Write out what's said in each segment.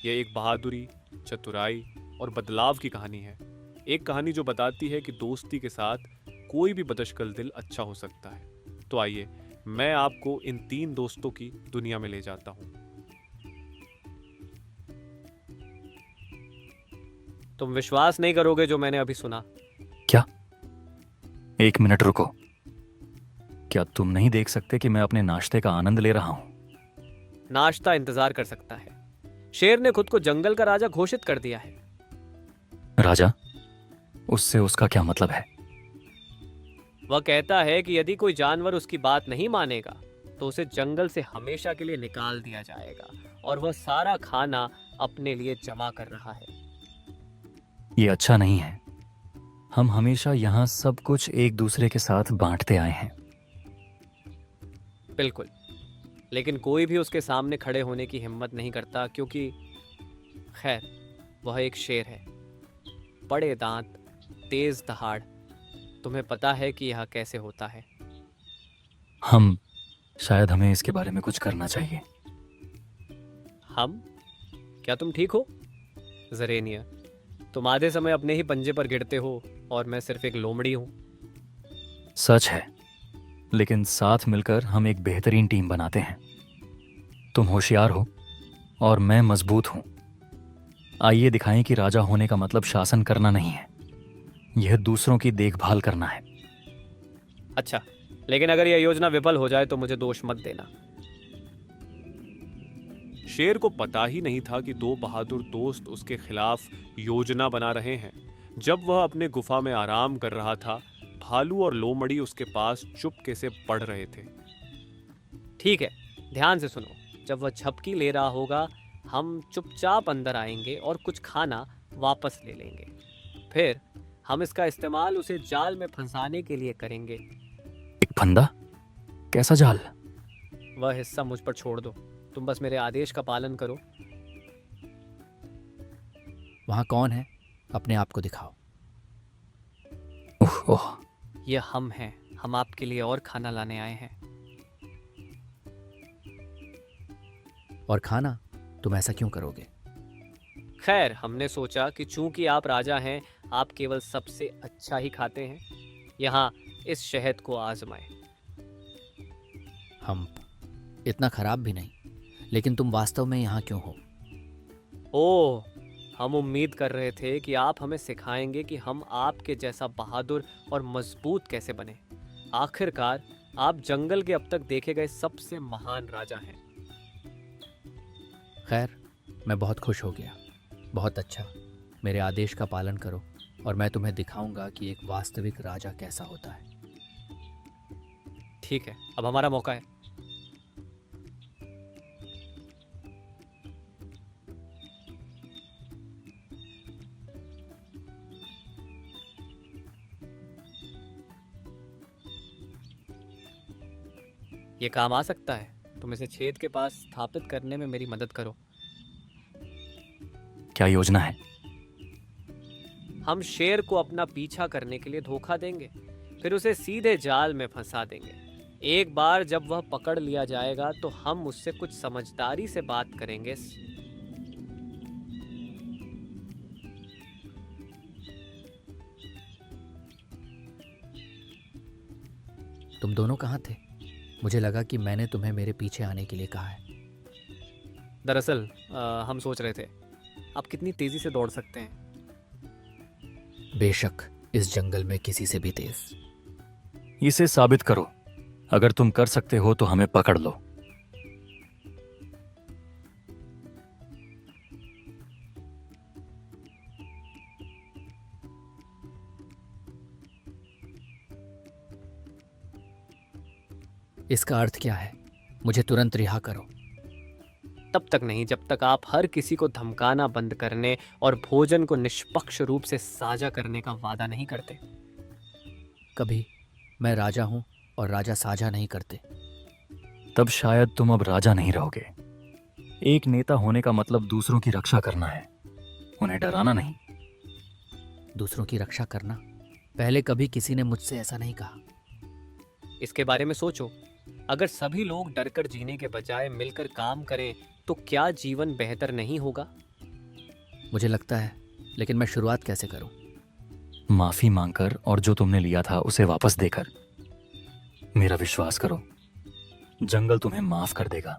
यह एक बहादुरी, चतुराई और बदलाव की कहानी है। एक कहानी जो बताती है कि दोस्ती के साथ कोई भी बदशकल दिल अच्छा हो सकता है। तो आइए, मैं आपको इन 3 दोस्तों की दुनिया में ले जाता हूँ। तुम विश्वास नहीं करोगे जो मैंने अभी सुना। क्या? एक मिनट रुको। क्या तुम नहीं देख सकते कि मैं अपने नाश्ते का आनंद ले रहा हूं? नाश्ता इंतजार कर सकता है। शेर ने खुद को जंगल का राजा घोषित कर दिया है। राजा? उससे उसका क्या मतलब है? वह कहता है कि यदि कोई जानवर उसकी बात नहीं मानेगा तो उसे जंगल से हमेशा के लिए निकाल दिया जाएगा और वह सारा खाना अपने लिए जमा कर रहा है। ये अच्छा नहीं है। हम हमेशा यहाँ सब कुछ एक दूसरे के साथ बांटते आए हैं। बिल्कुल, लेकिन कोई भी उसके सामने खड़े होने की हिम्मत नहीं करता क्योंकि खैर, वह एक शेर है। बड़े दांत, तेज दहाड़। तुम्हें पता है कि यह कैसे होता है। हम शायद हमें इसके बारे में कुछ करना चाहिए। हम? क्या तुम ठीक हो? जरेनिया, तुम आधे समय अपने ही पंजे पर गिरते हो और मैं सिर्फ एक लोमड़ी हूं। सच है, लेकिन साथ मिलकर हम एक बेहतरीन टीम बनाते हैं। तुम होशियार हो और मैं मजबूत हूं। आइए दिखाएं कि राजा होने का मतलब शासन करना नहीं है, यह दूसरों की देखभाल करना है। अच्छा, लेकिन अगर यह योजना विफल हो जाए तो मुझे दोष मत देना। शेर को पता ही नहीं था कि 2 बहादुर दोस्त उसके खिलाफ योजना बना रहे हैं। जब वह अपने गुफा में आराम कर रहा था, भालू और लोमड़ी उसके पास चुपके से पढ़ रहे थे। ठीक है, ध्यान से सुनो। जब वह झपकी ले रहा होगा, हम चुपचाप अंदर आएंगे और कुछ खाना वापस ले लेंगे। फिर हम इसका इस्तेमाल उसे जाल में फंसाने के लिए करेंगे। एक फंदा? कैसा जाल? वह हिस्सा मुझ पर छोड़ दो। तुम बस मेरे आदेश का पालन करो। वहां कौन है? अपने आप को दिखाओ। ओह ओह। ये हम हैं। हम आपके लिए और खाना लाने आए हैं। और खाना? तुम ऐसा क्यों करोगे? खैर, हमने सोचा कि चूंकि आप राजा हैं, आप केवल सबसे अच्छा ही खाते हैं। यहाँ इस शहद को आजमाएं। हम इतना खराब भी नहीं, लेकिन तुम वास्तव में यहाँ क्यों हो? ओह, हम उम्मीद कर रहे थे कि आप हमें सिखाएंगे कि हम आपके जैसा बहादुर और मजबूत कैसे बने। आखिरकार आप जंगल के अब तक देखे गए सबसे महान राजा हैं। खैर, मैं बहुत खुश हो गया। बहुत अच्छा। मेरे आदेश का पालन करो और मैं तुम्हें दिखाऊंगा कि एक वास्तविक राजा कैसा होता है। ठीक है, अब हमारा मौका है। ये काम आ सकता है। तुम इसे छेद के पास स्थापित करने में मेरी मदद करो। क्या योजना है? हम शेर को अपना पीछा करने के लिए धोखा देंगे, फिर उसे सीधे जाल में फंसा देंगे। एक बार जब वह पकड़ लिया जाएगा तो हम उससे कुछ समझदारी से बात करेंगे। तुम दोनों कहाँ थे? मुझे लगा कि मैंने तुम्हें मेरे पीछे आने के लिए कहा है। दरअसल हम सोच रहे थे आप कितनी तेजी से दौड़ सकते हैं। बेशक, इस जंगल में किसी से भी तेज। इसे साबित करो। अगर तुम कर सकते हो तो हमें पकड़ लो। इसका अर्थ क्या है? मुझे तुरंत रिहा करो। तब तक नहीं जब तक आप हर किसी को धमकाना बंद करने और भोजन को निष्पक्ष रूप से साझा करने का वादा नहीं करते। कभी मैं राजा हूं और राजा साझा नहीं करते। तब शायद तुम अब राजा नहीं रहोगे। एक नेता होने का मतलब दूसरों की रक्षा करना है, उन्हें डराना नहीं। दूसरों की रक्षा करना? पहले कभी किसी ने मुझसे ऐसा नहीं कहा। इसके बारे में सोचो। अगर सभी लोग डरकर जीने के बजाय मिलकर काम करें तो क्या जीवन बेहतर नहीं होगा? मुझे लगता है, लेकिन मैं शुरुआत कैसे करूं? माफी मांगकर और जो तुमने लिया था उसे वापस देकर। मेरा विश्वास करो, जंगल तुम्हें माफ कर देगा।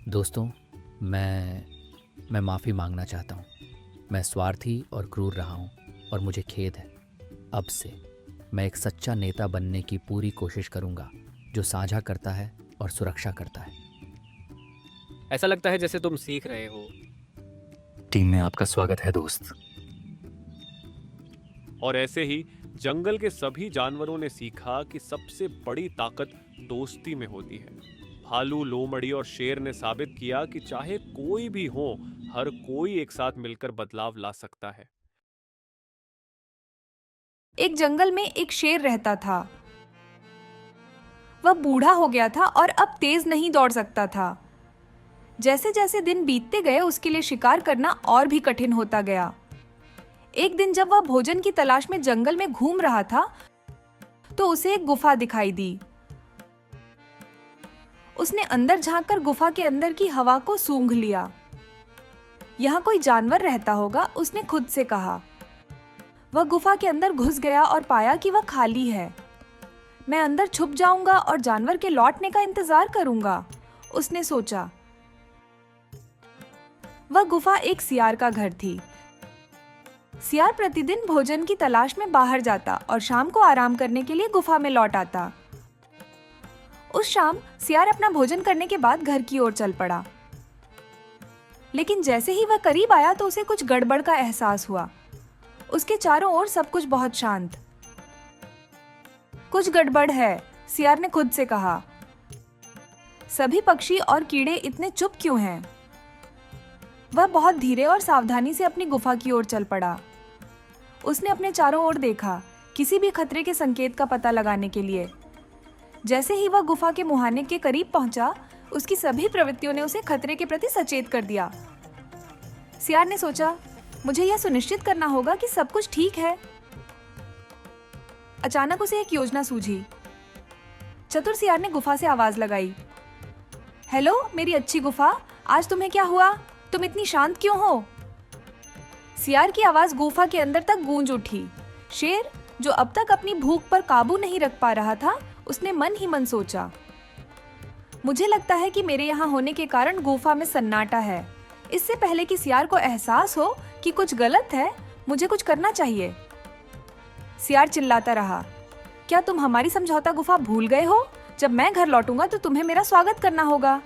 दोस्तों, मैं माफ़ी मांगना चाहता हूँ। मैं स्वार्थी और क्रूर रहा हूँ और मुझे खेद है। अब से मैं एक सच्चा नेता बनने की पूरी कोशिश करूँगा, जो साझा करता है और सुरक्षा करता है। ऐसा लगता है जैसे तुम सीख रहे हो। टीम में आपका स्वागत है दोस्त। और ऐसे ही जंगल के सभी जानवरों ने सीखा कि सबसे बड़ी ताकत दोस्ती में होती है। भालू, लोमड़ी और शेर ने साबित किया कि चाहे कोई भी हो, हर कोई एक साथ मिलकर बदलाव ला सकता है। एक जंगल में एक शेर रहता था। वह बूढ़ा हो गया था और अब तेज नहीं दौड़ सकता था। जैसे जैसे दिन बीतते गए, उसके लिए शिकार करना और भी कठिन होता गया। एक दिन जब वह भोजन की तलाश में जंगल में घूम रहा था, तो उसे एक गुफा दिखाई दी। उसने अंदर झांककर गुफा के अंदर की हवा को सूंघ लिया। यहाँ कोई जानवर रहता होगा, उसने खुद से कहा। वह गुफा के अंदर घुस गया और पाया कि वह खाली है। मैं अंदर छुप जाऊंगा और जानवर के लौटने का इंतजार करूंगा, उसने सोचा। वह गुफा एक सियार का घर थी। सियार प्रतिदिन भोजन की तलाश में बाहर जाता और शाम को आराम करने के लिए गुफा में लौट आता। उस शाम सियार अपना भोजन करने के बाद घर की ओर चल पड़ा। लेकिन जैसे ही वह करीब आया तो उसे कुछ गड़बड़ का एहसास हुआ। उसके चारों ओर सब कुछ बहुत शांत। कुछ गड़बड़ है, सियार ने खुद से कहा। सभी पक्षी और कीड़े इतने चुप क्यों हैं? वह बहुत धीरे और सावधानी से अपनी गुफा की ओर चल पड़ा। उसने अपने चारों ओर देखा, किसी भी खतरे के संकेत का पता लगाने के लिए। जैसे ही वह गुफा के मुहाने के करीब पहुंचा, उसकी सभी प्रवृत्तियों ने उसे खतरे के प्रति सचेत कर दिया। सियार ने सोचा, मुझे यह सुनिश्चित करना होगा कि सब कुछ ठीक है। अचानक उसे एक योजना सूझी। चतुर सियार ने गुफा से आवाज लगाई, हेलो मेरी अच्छी गुफा, आज तुम्हें क्या हुआ? तुम इतनी शांत क्यों हो? सियार की आवाज गुफा के अंदर तक गूंज उठी। शेर, जो अब तक अपनी भूख पर काबू नहीं रख पा रहा था, उसने मन ही मन सोचा, मुझे लगता है कि मेरे यहाँ होने के कारण गुफा में सन्नाटा है। इससे पहले कि सियार को एहसास हो कि कुछ गलत है, मुझे कुछ करना चाहिए। सियार चिल्लाता रहा, क्या तुम हमारी समझौता गुफा भूल गए हो? जब मैं घर लौटूंगा तो तुम्हें मेरा स्वागत करना होगा।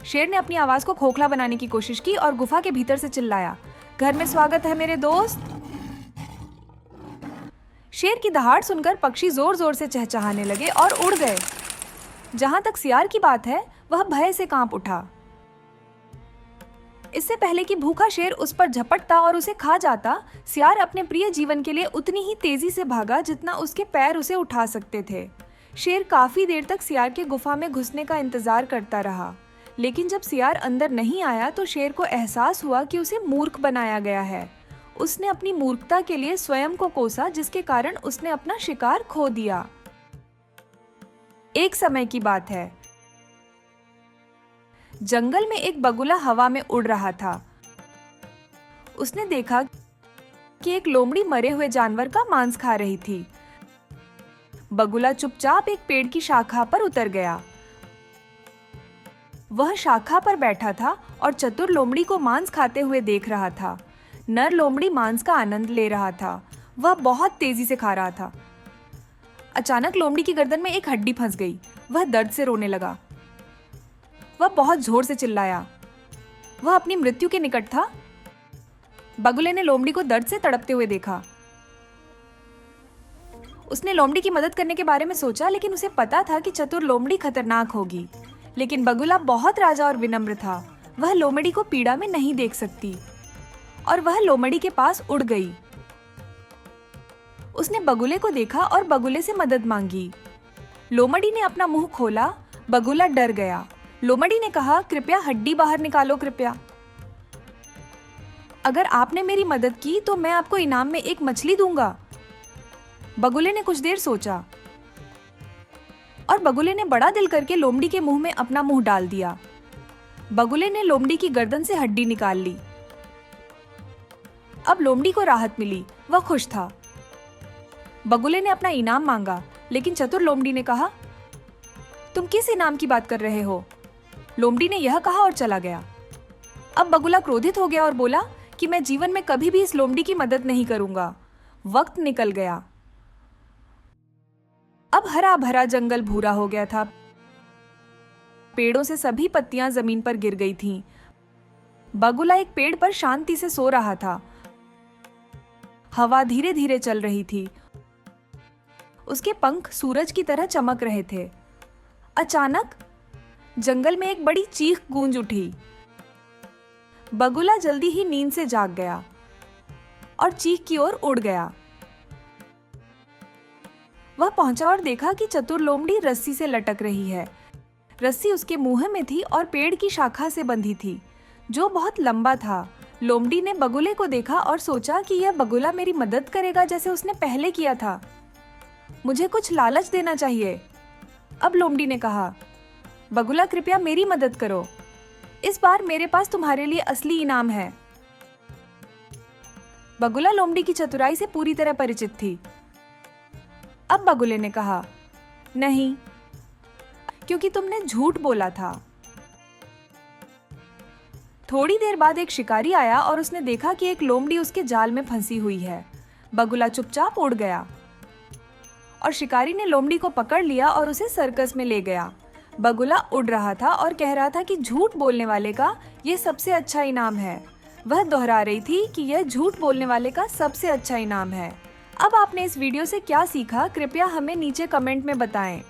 शेर ने अपनी आवाज को खोखला बनाने की कोशिश की और गुफा के भीतर से चिल्लाया, घर में स्वागत है मेरे दोस्त। शेर की दहाड़ सुनकर पक्षी जोर जोर से चहचहाने लगे और उड़ गए। जहां तक सियार की बात है, वह भय से कांप उठा। इससे पहले कि भूखा शेर उस पर झपटता और उसे खा जाता, सियार अपने प्रिय जीवन के लिए उतनी ही तेजी से भागा जितना उसके पैर उसे उठा सकते थे। शेर काफी देर तक सियार के गुफा में घुसने का इंतजार करता रहा, लेकिन जब सियार अंदर नहीं आया तो शेर को एहसास हुआ कि उसे मूर्ख बनाया गया है। उसने अपनी मूर्खता के लिए स्वयं को कोसा, जिसके कारण उसने अपना शिकार खो दिया। एक समय की बात है, जंगल में एक बगुला हवा में उड़ रहा था। उसने देखा कि एक लोमड़ी मरे हुए जानवर का मांस खा रही थी। बगुला चुपचाप एक पेड़ की शाखा पर उतर गया। वह शाखा पर बैठा था और चतुर लोमड़ी को मांस खाते हुए देख रहा था। नर लोमड़ी मांस का आनंद ले रहा था। वह बहुत तेजी से खा रहा था। अचानक लोमड़ी की गर्दन में एक हड्डी फंस गई। वह दर्द से रोने लगा। वह बहुत जोर से चिल्लाया। वह अपनी मृत्यु के निकट था। बगुले ने लोमड़ी को दर्द से तड़पते हुए देखा। उसने लोमड़ी की मदद करने के बारे में सोचा, लेकिन उसे पता था कि चतुर लोमड़ी खतरनाक होगी। लेकिन बगुला बहुत राजा और विनम्र था। वह लोमड़ी को पीड़ा में नहीं देख सकती और वह लोमड़ी के पास उड़ गई। उसने बगुले को देखा और बगुले से मदद मांगी। लोमड़ी ने अपना मुंह खोला। बगुला डर गया। लोमड़ी ने कहा, कृपया हड्डी बाहर निकालो, कृपया। अगर आपने मेरी मदद की तो मैं आपको इनाम में एक मछली दूंगा। बगुले ने कुछ देर सोचा और बगुले ने बड़ा दिल करके लोमड़ी के मुंह में अपना मुंह डाल दिया। बगुले ने लोमड़ी की गर्दन से हड्डी निकाल ली। अब लोमड़ी को राहत मिली, वह खुश था। बगुले ने अपना इनाम मांगा, लेकिन चतुर लोमड़ी ने कहा, तुम किस इनाम की बात कर रहे हो? लोमड़ी ने यह कहा और चला गया। अब बगुला क्रोधित हो गया और बोला कि मैं जीवन में कभी भी इस लोमड़ी की मदद नहीं करूंगा। वक्त निकल गया। अब हरा भरा जंगल भूरा हो गया था। पेड़ों से सभी पत्तियां जमीन पर गिर गई थीं। बगुला एक पेड़ पर शांति से सो रहा था। हवा धीरे धीरे चल रही थी। उसके पंख सूरज की तरह चमक रहे थे। अचानक जंगल में एक बड़ी चीख गूंज उठी। बगुला जल्दी ही नींद से जाग गया और चीख की ओर उड़ गया। वह पहुंचा और देखा कि चतुर लोमड़ी रस्सी से लटक रही है। रस्सी उसके मुंह में थी और पेड़ की शाखा से बंधी थी, जो बहुत लंबा था। लोमड़ी ने बगुले को देखा और सोचा कि यह बगुला मेरी मदद करेगा जैसे उसने पहले किया था। मुझे कुछ लालच देना चाहिए। अब लोमड़ी ने कहा, बगुला कृपया मेरी मदद करो। इस बार मेरे पास तुम्हारे लिए असली इनाम है। बगुला लोमड़ी की चतुराई से पूरी तरह परिचित थी। अब बगुले ने कहा, नहीं, क्योंकि तुमने झूठ बोला था। थोड़ी देर बाद एक शिकारी आया और उसने देखा कि एक लोमड़ी उसके जाल में फंसी हुई है। बगुला चुपचाप उड़ गया और शिकारी ने लोमड़ी को पकड़ लिया और उसे सर्कस में ले गया। बगुला उड़ रहा था और कह रहा था कि झूठ बोलने वाले का यह सबसे अच्छा इनाम है। वह दोहरा रही थी कि यह झूठ बोलने वाले का सबसे अच्छा इनाम है। अब आपने इस वीडियो से क्या सीखा, कृपया हमें नीचे कमेंट में बताएं।